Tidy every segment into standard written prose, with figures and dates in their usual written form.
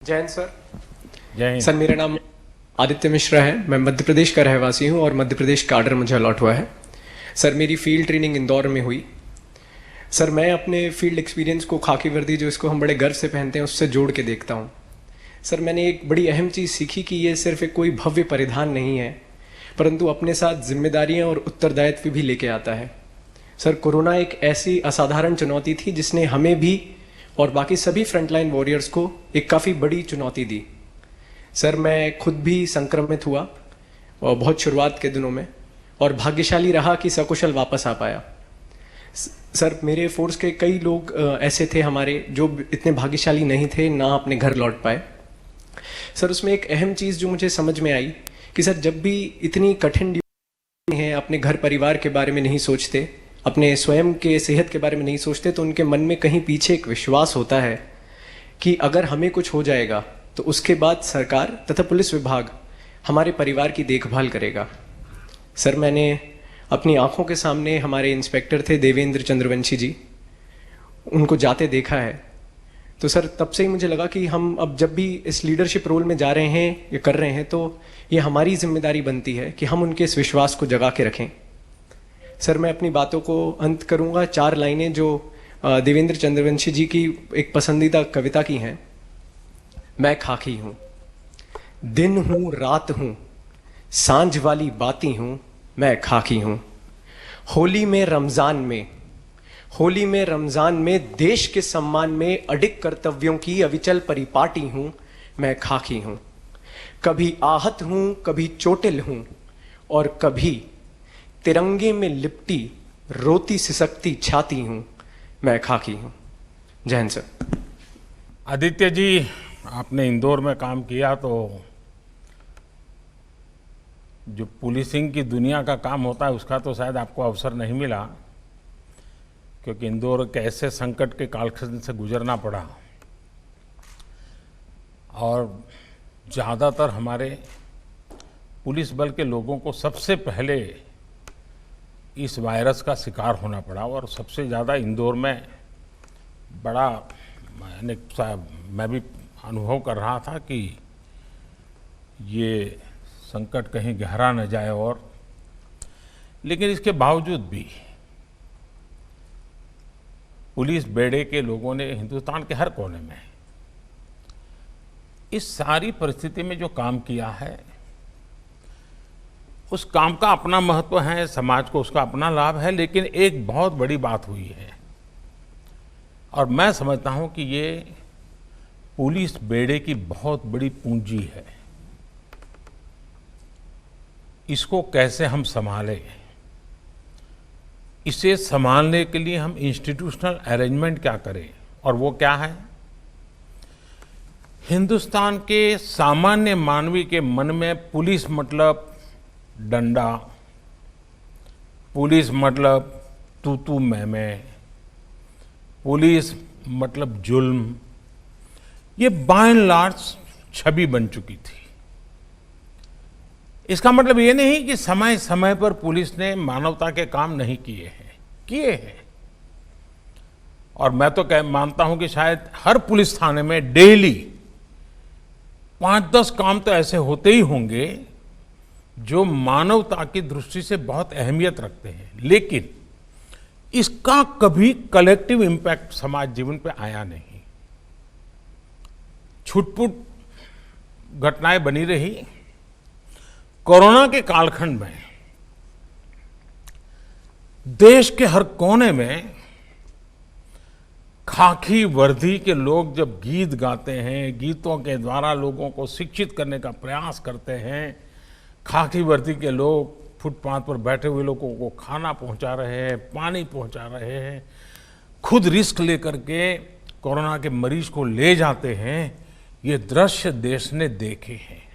जय हिंद सर। जय हिंद सर, मेरा नाम आदित्य मिश्रा है। मैं मध्य प्रदेश का रहवासी हूँ और मध्य प्रदेश का आर्डर मुझे अलॉट हुआ है। सर, मेरी फील्ड ट्रेनिंग इंदौर में हुई। सर, मैं अपने फील्ड एक्सपीरियंस को खाकी वर्दी, जो इसको हम बड़े गर्व से पहनते हैं, उससे जोड़ के देखता हूँ। सर, मैंने एक बड़ी अहम चीज़ सीखी कि ये सिर्फ एक कोई भव्य परिधान नहीं है, परंतु अपने साथ जिम्मेदारियाँ और उत्तरदायित्व भी लेके आता है। सर, कोरोना एक ऐसी असाधारण चुनौती थी जिसने हमें भी और बाकी सभी फ्रंटलाइन वॉरियर्स को एक काफ़ी बड़ी चुनौती दी। सर, मैं खुद भी संक्रमित हुआ और बहुत शुरुआत के दिनों में, और भाग्यशाली रहा कि सकुशल वापस आ पाया। सर, मेरे फोर्स के कई लोग ऐसे थे हमारे जो इतने भाग्यशाली नहीं थे, ना अपने घर लौट पाए। सर, उसमें एक अहम चीज़ जो मुझे समझ में आई कि सर, जब भी इतनी कठिन ड्यूटी है, अपने घर परिवार के बारे में नहीं सोचते, अपने स्वयं के सेहत के बारे में नहीं सोचते, तो उनके मन में कहीं पीछे एक विश्वास होता है कि अगर हमें कुछ हो जाएगा तो उसके बाद सरकार तथा पुलिस विभाग हमारे परिवार की देखभाल करेगा। सर, मैंने अपनी आंखों के सामने हमारे इंस्पेक्टर थे देवेंद्र चंद्रवंशी जी, उनको जाते देखा है। तो सर, तब से ही मुझे लगा कि हम अब जब भी इस लीडरशिप रोल में जा रहे हैं या कर रहे हैं, तो ये हमारी जिम्मेदारी बनती है कि हम उनके इस विश्वास को जगा के रखें। सर, मैं अपनी बातों को अंत करूंगा 4 लाइनें जो देवेंद्र चंद्रवंशी जी की एक पसंदीदा कविता की हैं। मैं खाकी हूं, दिन हूं, रात हूं, सांझ वाली बाती हूं, मैं खाकी हूं। होली में रमजान में देश के सम्मान में अडिग कर्तव्यों की अविचल परिपाटी हूं, मैं खाकी हूं। कभी आहत हूं, कभी चोटिल हूं, और कभी तिरंगे में लिपटी रोती सिसकती छाती हूं, मैं खाकी हूं। जय हिंद सर। आदित्य जी, आपने इंदौर में काम किया तो जो पुलिसिंग की दुनिया का काम होता है उसका तो शायद आपको अवसर नहीं मिला, क्योंकि इंदौर के ऐसे संकट के कालखंड से गुजरना पड़ा और ज़्यादातर हमारे पुलिस बल के लोगों को सबसे पहले इस वायरस का शिकार होना पड़ा। और सबसे ज़्यादा इंदौर में बड़ा मैं भी अनुभव कर रहा था कि ये संकट कहीं गहरा न जाए। और लेकिन इसके बावजूद भी पुलिस बेड़े के लोगों ने हिंदुस्तान के हर कोने में इस सारी परिस्थिति में जो काम किया है, उस काम का अपना महत्व है, समाज को उसका अपना लाभ है। लेकिन एक बहुत बड़ी बात हुई है, और मैं समझता हूं कि ये पुलिस बेड़े की बहुत बड़ी पूंजी है। इसको कैसे हम संभालें, इसे संभालने के लिए हम इंस्टीट्यूशनल अरेंजमेंट क्या करें, और वो क्या है? हिंदुस्तान के सामान्य मानवी के मन में पुलिस मतलब डंडा, पुलिस मतलब तू मैं, पुलिस मतलब जुल्म, ये बाय एंड लार्ज छवि बन चुकी थी। इसका मतलब ये नहीं कि समय समय पर पुलिस ने मानवता के काम नहीं किए हैं। और मैं तो मानता हूं कि शायद हर पुलिस थाने में डेली 5-10 काम तो ऐसे होते ही होंगे जो मानवता की दृष्टि से बहुत अहमियत रखते हैं। लेकिन इसका कभी कलेक्टिव इंपैक्ट समाज जीवन पे आया नहीं। छुटपुट घटनाएं बनी रही। कोरोना के कालखंड में देश के हर कोने में खाकी वर्दी के लोग जब गीत गाते हैं, गीतों के द्वारा लोगों को शिक्षित करने का प्रयास करते हैं, खाकी वर्दी के लोग फुटपाथ पर बैठे हुए लोगों को खाना पहुंचा रहे हैं, पानी पहुंचा रहे हैं, खुद रिस्क लेकर के कोरोना के मरीज को ले जाते हैं, ये दृश्य देश ने देखे हैं।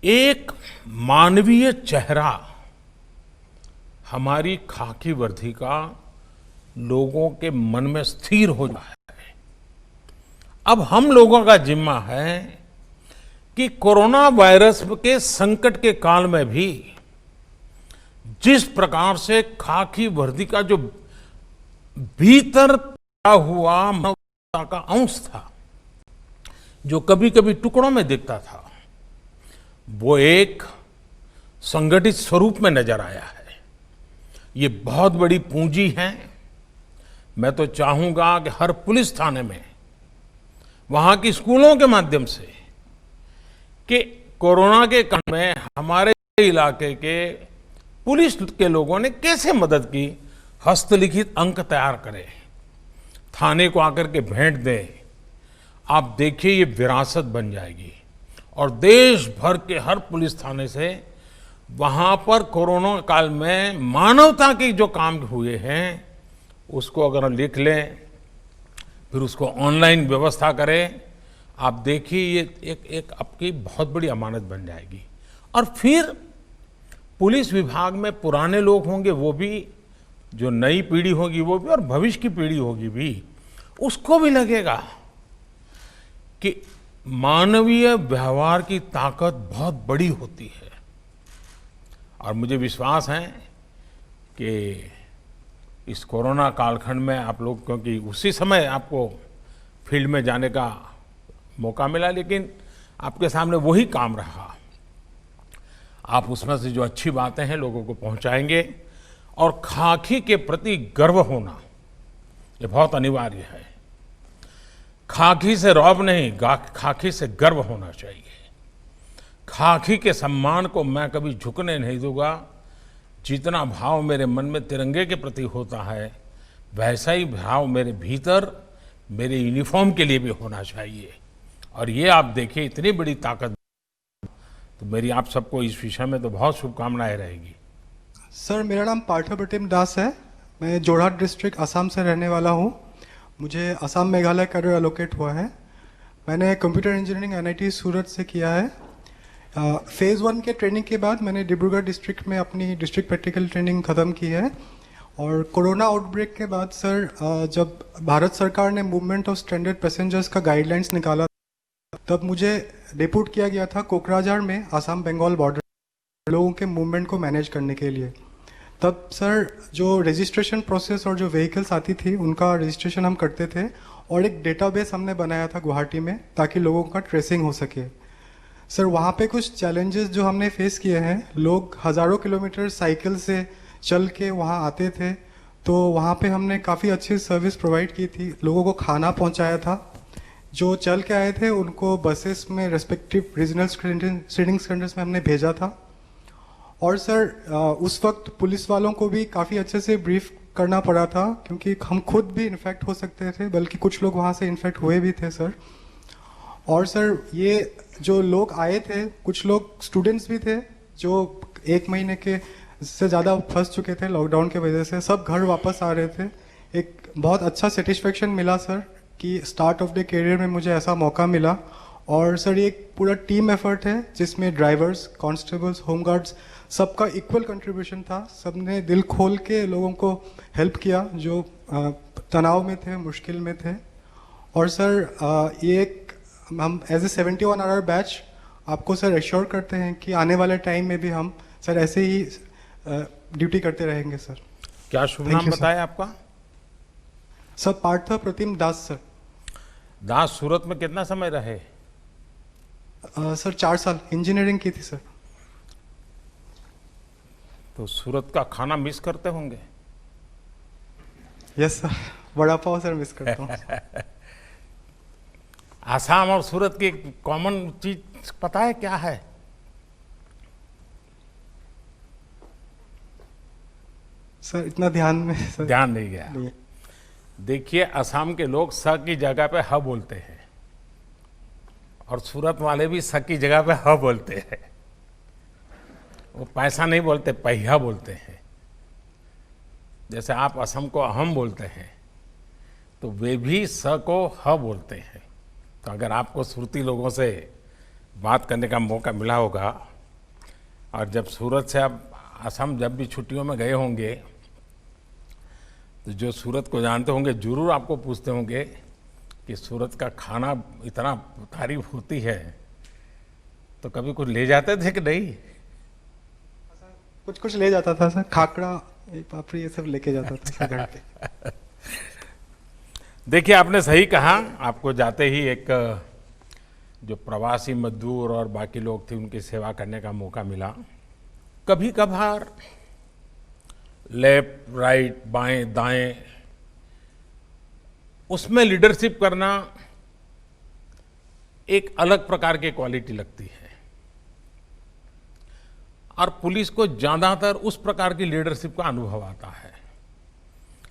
एक मानवीय चेहरा हमारी खाकी वर्दी का लोगों के मन में स्थिर हो जाए। अब हम लोगों का जिम्मा है कि कोरोना वायरस के संकट के काल में भी जिस प्रकार से खाकी वर्दी का जो भीतर पैदा हुआ मानवता का अंश था, जो कभी कभी टुकड़ों में दिखता था, वो एक संगठित स्वरूप में नजर आया है। ये बहुत बड़ी पूंजी है। मैं तो चाहूंगा कि हर पुलिस थाने में, वहां की स्कूलों के माध्यम से, कि कोरोना के काल में हमारे इलाके के पुलिस के लोगों ने कैसे मदद की, हस्तलिखित अंक तैयार करें, थाने को आकर के भेंट दें। आप देखिए ये विरासत बन जाएगी और देश भर के हर पुलिस थाने से वहां पर कोरोना काल में मानवता के जो काम हुए हैं उसको अगर हम लिख लें, फिर उसको ऑनलाइन व्यवस्था करें, आप देखिए ये एक आपकी बहुत बड़ी अमानत बन जाएगी। और फिर पुलिस विभाग में पुराने लोग होंगे वो भी, जो नई पीढ़ी होगी वो भी, और भविष्य की पीढ़ी होगी भी, उसको भी लगेगा कि मानवीय व्यवहार की ताकत बहुत बड़ी होती है। और मुझे विश्वास है कि इस कोरोना कालखंड में आप लोग, क्योंकि उसी समय आपको फील्ड में जाने का मौका मिला, लेकिन आपके सामने वही काम रहा। आप उसमें से जो अच्छी बातें हैं लोगों को पहुंचाएंगे, और खाकी के प्रति गर्व होना ये बहुत अनिवार्य है। खाकी से रौब नहीं, खाकी से गर्व होना चाहिए। खाकी के सम्मान को मैं कभी झुकने नहीं दूंगा। जितना भाव मेरे मन में तिरंगे के प्रति होता है, वैसा ही भाव मेरे भीतर मेरे यूनिफॉर्म के लिए भी होना चाहिए। और ये आप देखिए इतनी बड़ी ताकत, तो मेरी आप सबको इस विषय में तो बहुत शुभकामनाएं रहेगी। सर, मेरा नाम पार्थप्रतिम दास है। मैं जोरहाट डिस्ट्रिक्ट असम से रहने वाला हूँ। मुझे असम मेघालय कैडर एलोकेट हुआ है। मैंने कंप्यूटर इंजीनियरिंग एनआईटी सूरत से किया है। फेज़ 1 के ट्रेनिंग के बाद मैंने डिब्रूगढ़ डिस्ट्रिक्ट में अपनी डिस्ट्रिक्ट प्रैक्टिकल ट्रेनिंग ख़त्म की है। और कोरोना आउटब्रेक के बाद सर, जब भारत सरकार ने मूवमेंट ऑफ स्ट्रैंडेड पैसेंजर्स का गाइडलाइंस निकाला, तब मुझे डिप्यूट किया गया था कोकराझार में असम बंगाल बॉर्डर लोगों के मूवमेंट को मैनेज करने के लिए। तब सर जो रजिस्ट्रेशन प्रोसेस और जो व्हीकल्स आती थी उनका रजिस्ट्रेशन हम करते थे, और एक डेटाबेस हमने बनाया था गुवाहाटी में ताकि लोगों का ट्रेसिंग हो सके। सर, वहाँ पे कुछ चैलेंजेस जो हमने फेस किए हैं, लोग हज़ारों किलोमीटर साइकिल से चल के वहाँ आते थे, तो वहाँ पे हमने काफ़ी अच्छी सर्विस प्रोवाइड की थी। लोगों को खाना पहुँचाया था। जो चल के आए थे उनको बसेस में रेस्पेक्टिव रीजनल ट्रेनिंग सेंटर्स में हमने भेजा था। और सर, उस वक्त पुलिस वालों को भी काफ़ी अच्छे से ब्रीफ करना पड़ा था, क्योंकि हम खुद भी इन्फेक्ट हो सकते थे, बल्कि कुछ लोग वहाँ से इन्फेक्ट हुए भी थे सर। और सर, ये जो लोग आए थे, कुछ लोग स्टूडेंट्स भी थे जो 1 महीने के से ज़्यादा फंस चुके थे लॉकडाउन के वजह से। सब घर वापस आ रहे थे। एक बहुत अच्छा सेटिस्फेक्शन मिला सर कि स्टार्ट ऑफ द करियर में मुझे ऐसा मौका मिला। और सर, ये एक पूरा टीम एफर्ट है जिसमें ड्राइवर्स, कांस्टेबल्स, होमगार्ड्स, सबका इक्वल कंट्रीब्यूशन था। सबने दिल खोल के लोगों को हेल्प किया जो तनाव में थे, मुश्किल में थे। और सर, ये एक हम एज ए 71 आवर बैच आपको सर एश्योर करते हैं कि आने वाले टाइम में भी हम सर ऐसे ही ड्यूटी करते रहेंगे सर। क्या शुभ नाम बताया आपका? सर, पार्थप्रतिम दास सर। दास, सूरत में कितना समय रहे? सर 4 साल इंजीनियरिंग की थी सर। तो सूरत का खाना मिस करते होंगे? Yes sir, vada pav sir miss करता हूँ। आसाम और सूरत की कॉमन चीज पता है क्या है? सर, इतना ध्यान में सर ध्यान नहीं गया। देखिए, असम के लोग स की जगह पे ह बोलते हैं, और सूरत वाले भी स की जगह पे ह बोलते हैं। वो पैसा नहीं बोलते, पहिया बोलते हैं। जैसे आप असम को अहम बोलते हैं, तो वे भी स को ह बोलते हैं। तो अगर आपको सुरती लोगों से बात करने का मौका मिला होगा, और जब सूरत से आप असम जब भी छुट्टियों में गए होंगे, तो जो सूरत को जानते होंगे जरूर आपको पूछते होंगे कि सूरत का खाना इतना तारीफ होती है, तो कभी कुछ ले जाते थे कि नहीं? कुछ कुछ ले जाता था सर, खाकड़ा, पापड़ी, ये सब लेके जाता था घर पे। देखिए, आपने सही कहा। आपको जाते ही एक जो प्रवासी मजदूर और बाकी लोग थे उनकी सेवा करने का मौका मिला। कभी कभार लेफ्ट राइट बाएं दाएं उसमें लीडरशिप करना एक अलग प्रकार की क्वालिटी लगती है और पुलिस को ज्यादातर उस प्रकार की लीडरशिप का अनुभव आता है।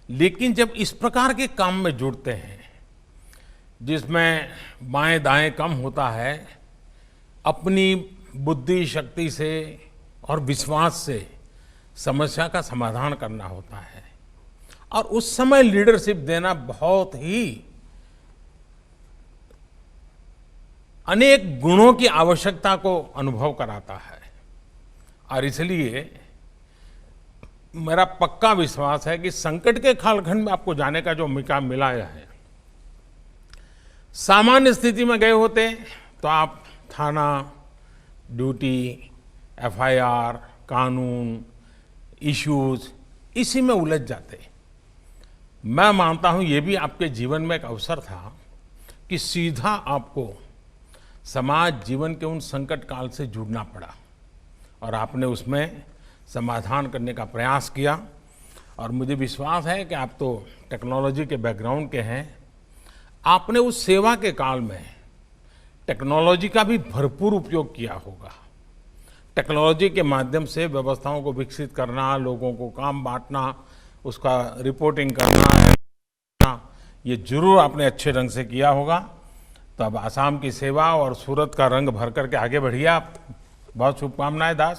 लेकिन जब इस प्रकार के काम में जुड़ते हैं जिसमें बाएं दाएं कम होता है, अपनी बुद्धि शक्ति से और विश्वास से समस्या का समाधान करना होता है और उस समय लीडरशिप देना बहुत ही अनेक गुणों की आवश्यकता को अनुभव कराता है। और इसलिए मेरा पक्का विश्वास है कि संकट के कालखंड में आपको जाने का जो मौका मिला है, सामान्य स्थिति में गए होते तो आप थाना, ड्यूटी, एफआईआर, कानून, इश्यूज इसी में उलझ जाते। मैं मानता हूं ये भी आपके जीवन में एक अवसर था कि सीधा आपको समाज जीवन के उन संकट काल से जुड़ना पड़ा और आपने उसमें समाधान करने का प्रयास किया। और मुझे विश्वास है कि आप तो टेक्नोलॉजी के बैकग्राउंड के हैं, आपने उस सेवा के काल में टेक्नोलॉजी का भी भरपूर उपयोग किया होगा। टेक्नोलॉजी के माध्यम से व्यवस्थाओं को विकसित करना, लोगों को काम बांटना, उसका रिपोर्टिंग करना, ये जरूर आपने अच्छे ढंग से किया होगा। तो अब आसाम की सेवा और सूरत का रंग भर करके आगे बढ़िए आप। बहुत शुभकामनाएं दास।